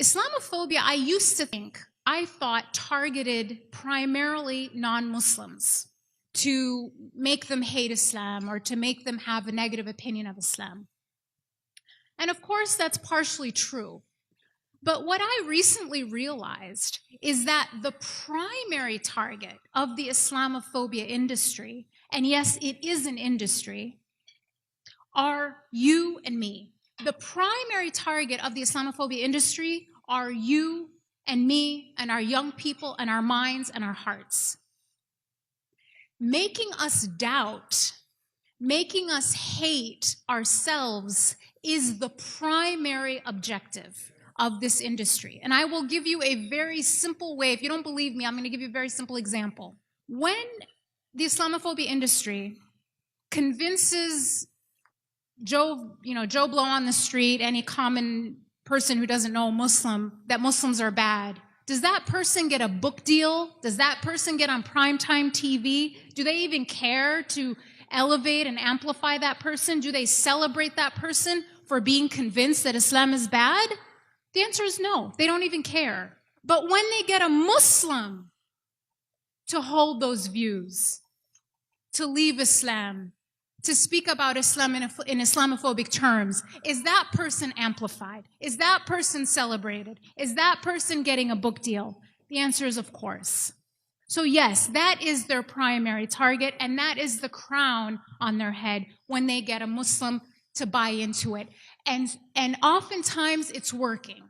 Islamophobia, I thought targeted primarily non-Muslims to make them hate Islam or to make them have a negative opinion of Islam. And of course, that's partially true. But what I recently realized is that the primary target of the Islamophobia industry, and yes, it is an industry, are you and me. The primary target of the Islamophobia industry are you and me and our young people and our minds and our hearts. Making us doubt, making us hate ourselves is the primary objective of this industry. And I will give you a very simple way. If you don't believe me, I'm going to give you a very simple example. When the Islamophobia industry convinces Joe Blow on the street, any common person who doesn't know Muslim, that Muslims are bad, does that person get a book deal? Does that person get on primetime TV? Do they even care to elevate and amplify that person? Do they celebrate that person for being convinced that Islam is bad? The answer is no. They don't even care. But when they get a Muslim to hold those views, to leave Islam, to speak about Islam in Islamophobic terms, is that person amplified? Is that person celebrated? Is that person getting a book deal? The answer is of course. So yes, that is their primary target, and that is the crown on their head when they get a Muslim to buy into it. And oftentimes it's working.